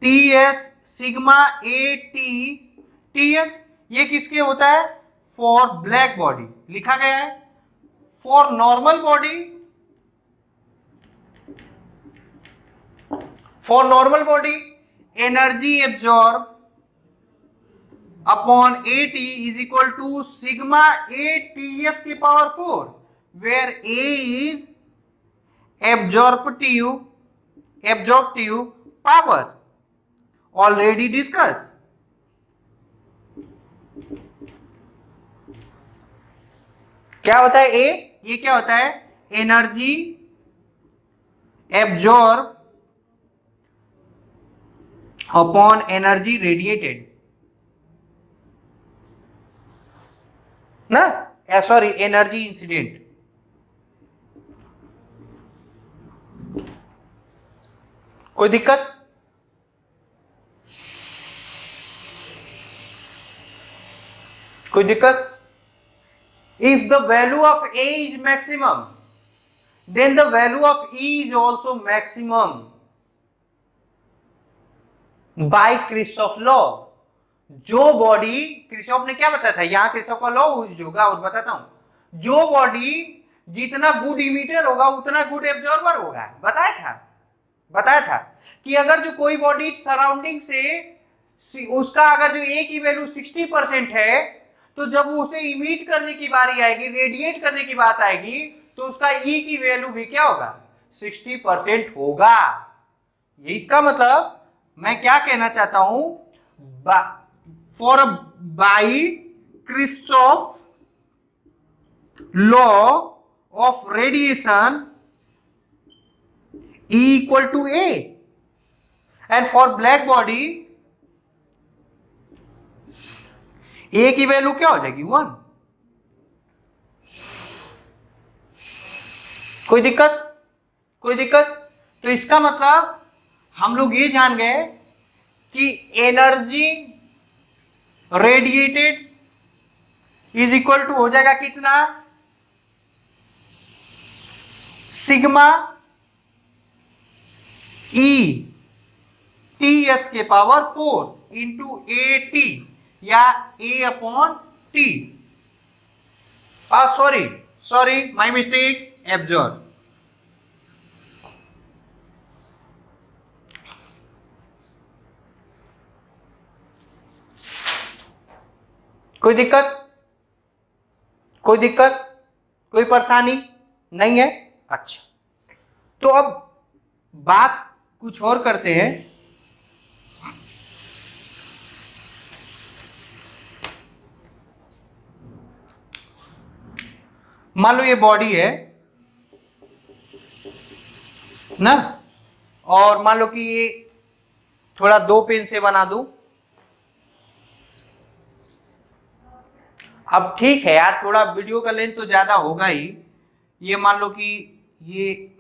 TS, sigma A T TS. ये किसके होता है? फॉर ब्लैक बॉडी लिखा गया है। For normal body energy absorb upon A T is equal to sigma A T S की power 4, where A is absorptive power, already discuss. क्या होता है ए? ये क्या होता है? Energy absorb upon energy radiated ना, सॉरी एनर्जी इंसिडेंट। कोई दिक्कत? कोई दिक्कत? If the value of A is maximum, then the value of E is also maximum by Kirchhoff law। जो बॉडी, क्रिस्टॉफ ने क्या बताया था, यहां क्रिस्टॉफ का लॉ यूज होगा और बताता हूं। जो बॉडी जितना गुड इमिटर होगा उतना गुड एब्जॉर्बर होगा। बताया था कि अगर जो कोई बॉडी सराउंडिंग से उसका अगर जो ए की वैल्यू 60% है, तो जब उसे इमिट करने की बारी आएगी, रेडिएट करने की बात आएगी, तो उसका ई की वैल्यू भी क्या होगा? 60% होगा। ये इसका मतलब मैं क्या कहना चाहता हूं, for by Kirchhoff law of radiation E equal to A, and for black body A की वैल्यू क्या हो जाएगी? 1। कोई दिक्कत? तो इसका मतलब हम लोग ये जान गए कि energy radiated is equal to हो जाएगा कितना? सिग्मा ई टी एस के पावर 4 इंटू ए टी या A upon T. Sorry my mistake, absorb. कोई दिक्कत, कोई दिक्कत, कोई परेशानी नहीं है? अच्छा, तो अब बात कुछ और करते हैं। मान लो ये बॉडी है ना, और मान लो कि ये थोड़ा 2 पेन से बना दूं। अब ठीक है यार, थोड़ा वीडियो का लेंथ तो ज्यादा होगा ही। ये मान लो कि ये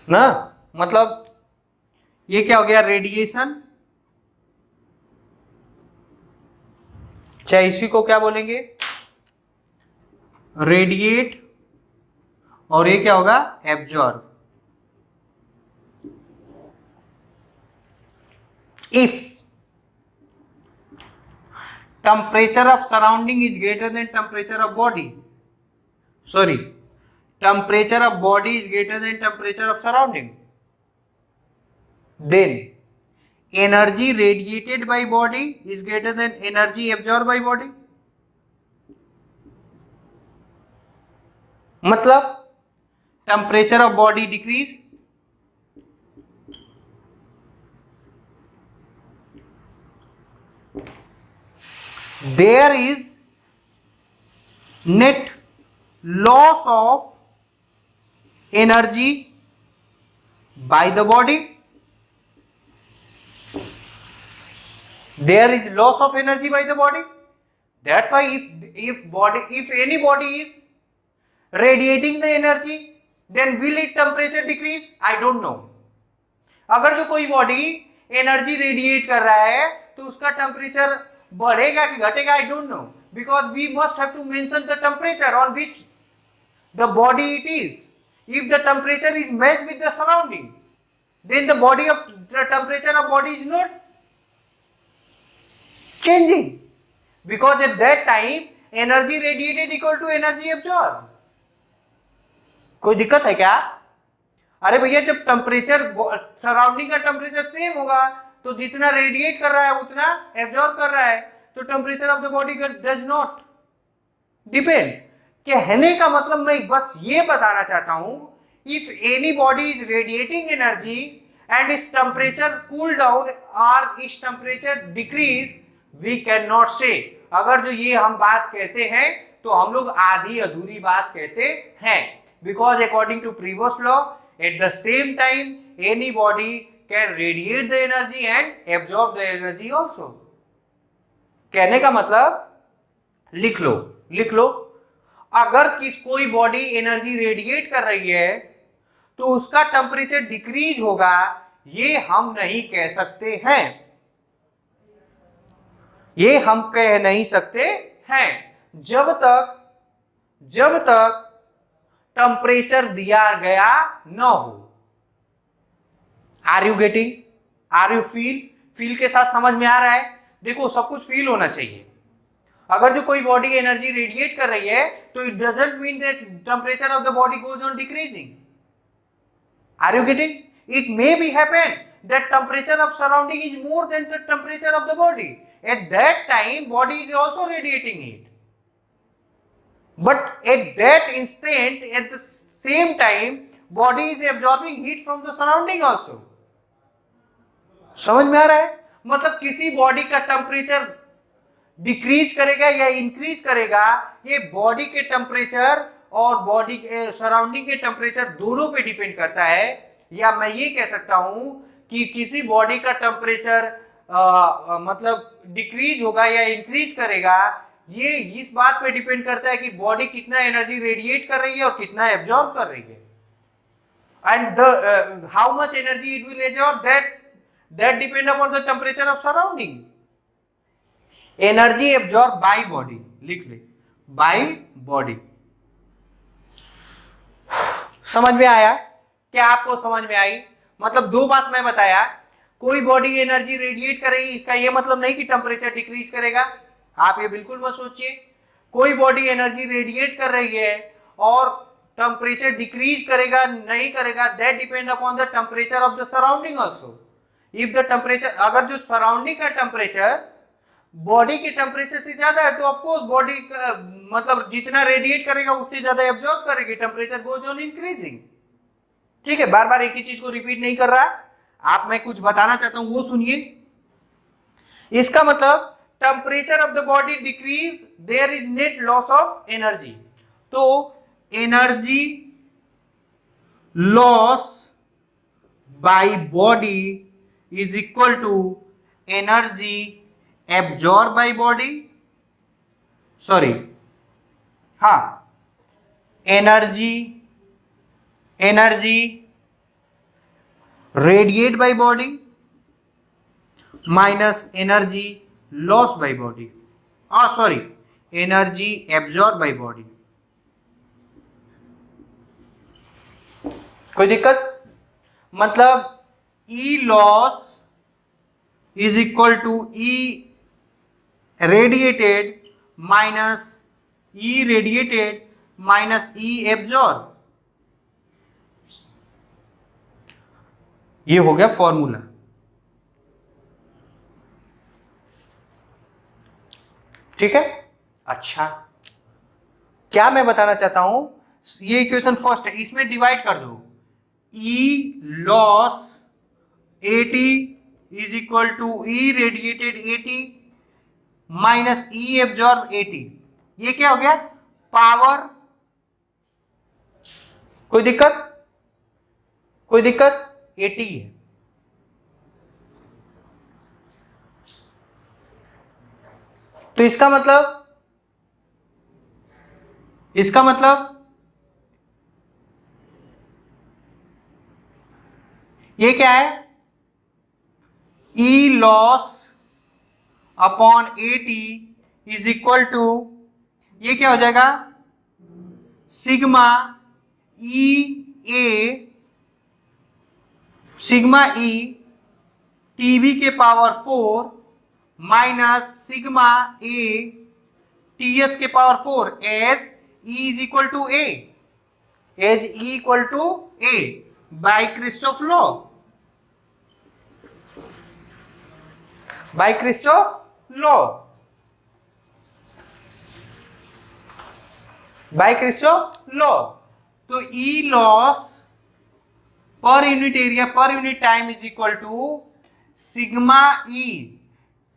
ना, मतलब ये क्या हो गया, रेडिएशन, चाहे इसी को क्या बोलेंगे, रेडिएट, और ये क्या होगा, absorb. If temperature of surrounding is greater than temperature of body, sorry, temperature of body is greater than temperature of surrounding, then energy radiated by body is greater than energy absorbed by body। मतलब temperature of body decrease, there is net loss of energy by the body, there is loss of energy by the body, that's why if any body is radiating the energy, then will its temperature decrease? I don't know। अगर जो कोई body energy radiate कर रहा है तो उसका temperature बढ़ेगा कि घटेगा? I don't know, because we must have to mention the temperature on which the body it is। if the temperature is matched with the surrounding, then the temperature of body is not changing, because at that time energy radiated equal to energy absorbed। कोई दिक्कत है क्या? अरे भैया, जब temperature surrounding का temperature same होगा तो जितना रेडिएट कर रहा है उतना एब्जॉर्ब कर रहा है, तो temperature of the body does not depend. कहने का मतलब मैं बस ये बताना चाहता हूं, if any body is radiating energy and its temperature cool down और its temperature decrease, we can not say. अगर जो ये हम बात कहते हैं तो हम लोग आधी अधूरी बात कहते हैं, because according to previous law at the same time any body can radiate the energy and absorb the energy also. कहने का मतलब लिख लो, लिख लो, अगर कोई बॉडी एनर्जी रेडिएट कर रही है तो उसका टेम्परेचर डिक्रीज होगा, ये हम नहीं कह सकते हैं, ये हम कह नहीं सकते हैं जब तक टेम्परेचर दिया गया न हो। Are you getting? Are you feel के साथ समझ में आ रहा है? देखो, सब कुछ फील होना चाहिए। अगर जो कोई बॉडी एनर्जी रेडिएट कर रही है तो it doesn't mean that temperature of the body goes on decreasing. Are you getting? It may be happen that temperature of surrounding is more than the temperature of the body, at that time body is also radiating heat, but at that instant at the same time body is absorbing heat from the surrounding also. समझ में आ रहा है? मतलब किसी body का temperature decrease करेगा या increase करेगा, ये बॉडी के टेम्परेचर और बॉडी के सराउंडिंग के टेम्परेचर दोनों पे डिपेंड करता है। या मैं ये कह सकता हूं कि किसी बॉडी का टेम्परेचर मतलब डिक्रीज होगा या इंक्रीज करेगा, ये इस बात पे डिपेंड करता है कि बॉडी कितना एनर्जी रेडिएट कर रही है और कितना एब्जॉर्ब कर रही है, and how much energy it will absorb, that depend upon the temperature of surrounding. Energy absorb by body, लिख ले, बाय बॉडी। समझ में आया? क्या आपको समझ में आई? मतलब दो बात मैं बताया, कोई बॉडी एनर्जी रेडिएट करेगी, इसका ये मतलब नहीं कि टेम्परेचर डिक्रीज करेगा, आप ये बिल्कुल मत सोचिए। कोई बॉडी एनर्जी रेडिएट कर रही है और टेम्परेचर डिक्रीज करेगा नहीं करेगा, that depend upon the temperature of the surrounding also. If the temperature, अगर जो सराउंडिंग का टेम्परेचर बॉडी के टेम्परेचर से ज्यादा है तो ऑफकोर्स बॉडी मतलब जितना रेडिएट करेगा उससे ज्यादा एब्जॉर्ब करेगी, टेम्परेचर गोज ऑन इंक्रीजिंग। ठीक है, बार बार एक ही चीज को रिपीट नहीं कर रहा, आप मैं कुछ बताना चाहता हूं वो सुनिए। इसका मतलब temperature of the body decrease, there is net loss of energy. तो energy loss by body is equal to energy absorb by body, sorry हाँ, energy radiate by body minus energy loss by body, sorry energy absorb by body. कोई दिक्कत? मतलब E loss is equal to E radiated minus E radiated minus E absorb. ये हो गया formula. ठीक है, अच्छा क्या मैं बताना चाहता हूं, ये इक्वेशन फर्स्ट है, इसमें डिवाइड कर दो। E loss 80 is equal to E radiated 80 minus E absorb 80। ये क्या हो गया? पावर। कोई दिक्कत? कोई दिक्कत? 80 है। तो इसका मतलब ये क्या है? E loss upon 80 is equal to, ये क्या हो जाएगा? सिग्मा ई टीबी के power 4 minus sigma A TS के power 4 as E is equal to A, as E equal to A by Kirchhoff law, by Kirchhoff law, by Kirchhoff law. तो E loss per unit area per unit time is equal to sigma E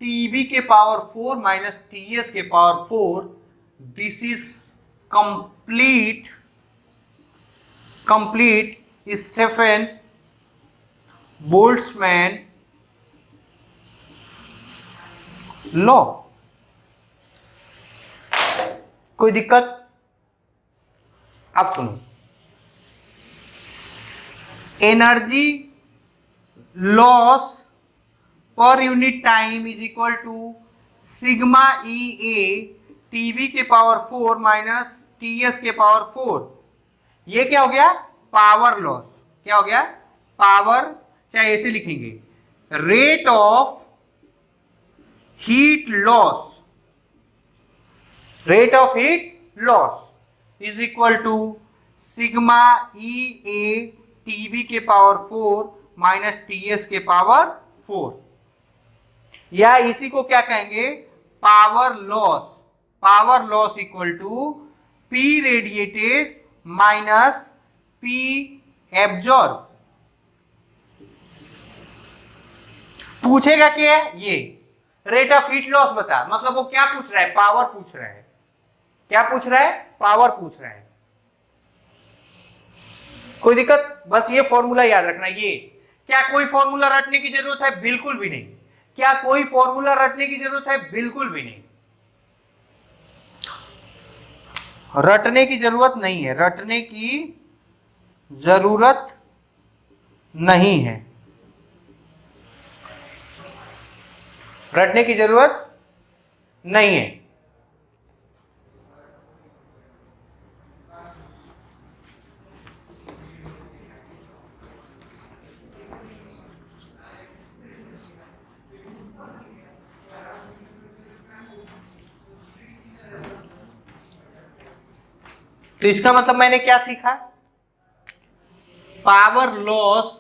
TB के power 4 minus TS के power 4। This is complete Stefan Boltzmann law. कोई दिक्कत? अब सुनो, energy loss per unit time is equal to sigma E A TB के power 4 minus TS के power 4। ये क्या हो गया? Power loss. क्या हो गया? पावर, चाहे ऐसे लिखेंगे, rate of heat loss, rate of heat loss is equal to sigma E A TB के पावर 4 माइनस टीएस के पावर 4, या इसी को क्या कहेंगे? Power loss. Power loss equal to P radiated minus P absorb. पूछेगा क्या? ये रेट ऑफ हीट लॉस बता, मतलब वो क्या पूछ रहा है? पावर पूछ रहा है। क्या पूछ रहा है? पावर पूछ रहा है। कोई दिक्कत? बस ये फॉर्मूला याद रखना। ये क्या कोई फॉर्मूला रटने की जरूरत है? बिल्कुल भी नहीं। क्या कोई फॉर्मूला रटने की जरूरत है? बिल्कुल भी नहीं, रटने की जरूरत नहीं है, रटने की जरूरत नहीं है, रटने की जरूरत नहीं है। तो इसका मतलब मैंने क्या सीखा, power loss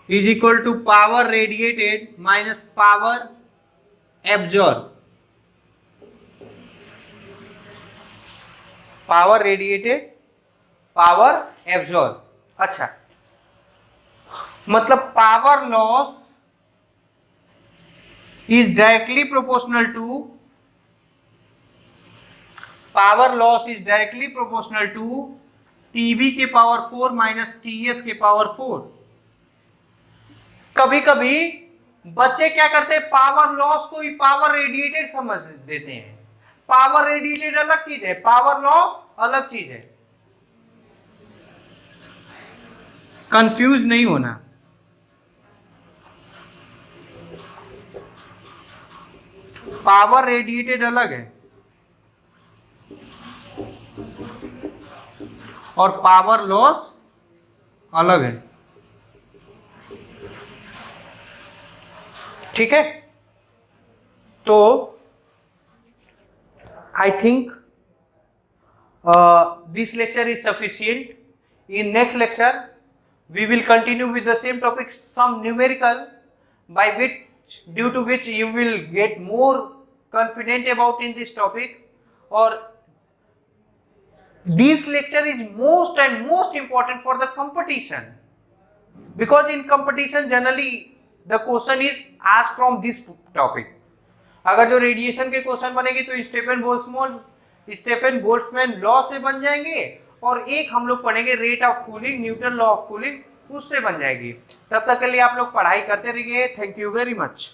is equal to power radiated minus power absorb, power radiated power absorb. अच्छा, मतलब power loss is directly proportional to, power loss is directly proportional to TB के पावर 4 माइनस टीएस के पावर 4। कभी कभी बच्चे क्या करते हैं, पावर लॉस को ही पावर रेडिएटेड समझ देते हैं। पावर रेडिएटेड अलग चीज है, पावर लॉस अलग चीज है, कंफ्यूज नहीं होना। पावर रेडिएटेड अलग है और पावर लॉस अलग है, ठीक है। तो I think this lecture is sufficient. In next lecture we will continue with the same topic, some numerical, by which due to which you will get more confident about in this topic. Or this lecture is most and most important for the competition, because in competition generally the question is asked from this topic. अगर जो radiation के question बनेंगे तो Stephen Boltzmann law से बन जाएंगे, और एक हम लोग पढ़ेंगे rate of cooling, Newton law of cooling, उससे बन जाएगी। तब तक के लिए आप लोग पढ़ाई करते रहिए। Thank you very much.